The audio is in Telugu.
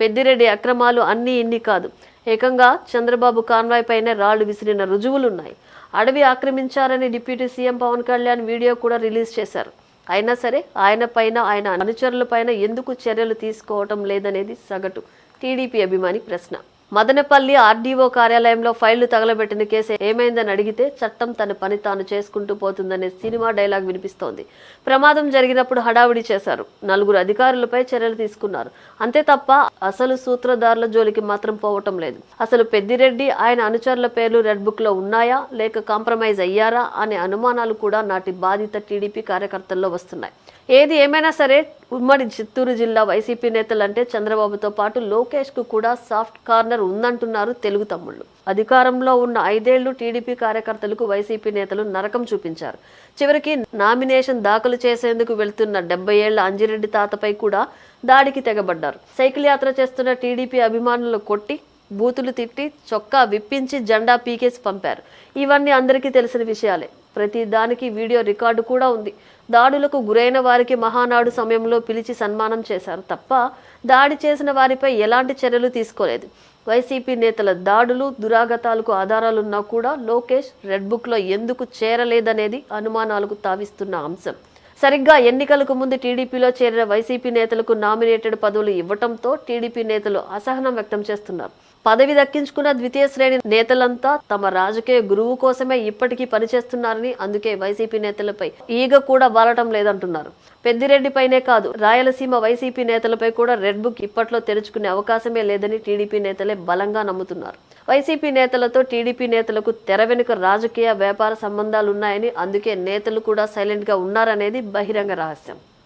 పెద్దిరెడ్డి అక్రమాలు అన్నీ ఇన్ని కాదు, ఏకంగా చంద్రబాబు కాన్వాయ్ పైనే రాళ్లు విసిరిన రుజువులున్నాయి. అడవి ఆక్రమించారని deputy CM Pawan Kalyan video కూడా రిలీజ్ చేశారు. అయినా సరే ఆయన పైన, ఆయన అనుచరుల పైన ఎందుకు చర్యలు తీసుకోవటం లేదనేది సగటు టీడీపీ అభిమాని ప్రశ్న. మదనపల్లి ఆర్డీఓ కార్యాలయంలో ఫైళ్లు తగలబెట్టిన కేసు ఏమైందని అడిగితే చట్టం తన పని తాను చేసుకుంటూ పోతుందనే సినిమా డైలాగ్ వినిపిస్తోంది. ప్రమాదం జరిగినప్పుడు హడావిడి చేశారు, 4 అధికారులపై చర్యలు తీసుకున్నారు, అంతే తప్ప అసలు సూత్రధారుల జోలికి మాత్రం పోవటం లేదు. అసలు పెద్దిరెడ్డి, ఆయన అనుచరుల పేర్లు రెడ్ బుక్ లో ఉన్నాయా, లేక కాంప్రమైజ్ అయ్యారా అనే అనుమానాలు కూడా నాటి బాధిత టీడీపీ కార్యకర్తల్లో వస్తున్నాయి. ఏది ఏమైనా సరే ఉమ్మడి చిత్తూరు జిల్లా వైసీపీ నేతలంటే చంద్రబాబుతో పాటు లోకేష్ కు కూడా సాఫ్ట్ కార్నర్ ఉందంటున్నారు తెలుగు తమ్ముళ్ళు. అధికారంలో ఉన్న 5 ఏళ్లు టీడీపీ కార్యకర్తలకు వైసీపీ నేతలు నరకం చూపించారు. చివరికి నామినేషన్ దాఖలు చేసేందుకు వెళ్తున్న 70 ఏళ్ల అంజిరెడ్డి తాతపై కూడా దాడికి తెగబడ్డారు. సైకిల్ యాత్ర చేస్తున్న టీడీపీ అభిమానులు కొట్టి, బూతులు తిట్టి, చొక్కా విప్పించి జెండా పీకేసి పంపారు. ఇవన్నీ అందరికీ తెలిసిన విషయాలే. ప్రతి దానికి వీడియో రికార్డు కూడా ఉంది. దాడులకు గురైన వారికి మహానాడు సమయంలో పిలిచి సన్మానం చేశారు తప్ప దాడి చేసిన వారిపై ఎలాంటి చర్యలు తీసుకోలేదు. వైసీపీ నేతల దాడులు, దురాగతాలకు ఆధారాలున్నా కూడా లోకేష్ రెడ్ బుక్ లో ఎందుకు చేరలేదనేది అనుమానాలకు తావిస్తున్న అంశం. సరిగ్గా ఎన్నికలకు ముందు టీడీపీలో చేరిన వైసీపీ నేతలకు నామినేటెడ్ పదవులు ఇవ్వటంతో టీడీపీ నేతలు అసహనం వ్యక్తం చేస్తున్నారు. పదవి దక్కించుకున్న ద్వితీయ శ్రేణి నేతలంతా తమ రాజకీయ గురువు కోసమే ఇప్పటికీ పనిచేస్తున్నారని, అందుకే వైసీపీ నేతలపై ఈగ కూడా వాలటం లేదంటున్నారు. పెద్దిరెడ్డిపైనే కాదు, రాయలసీమ వైసీపీ నేతలపై కూడా రెడ్ బుక్ ఇప్పట్లో తెరుచుకునే అవకాశమే లేదని టీడీపీ నేతలే బలంగా నమ్ముతున్నారు. వైసీపీ నేతలతో టీడీపీ నేతలకు తెర వెనుక రాజకీయ, వ్యాపార సంబంధాలున్నాయని, అందుకే నేతలు కూడా సైలెంట్ గా ఉన్నారనేది బహిరంగ రహస్యం.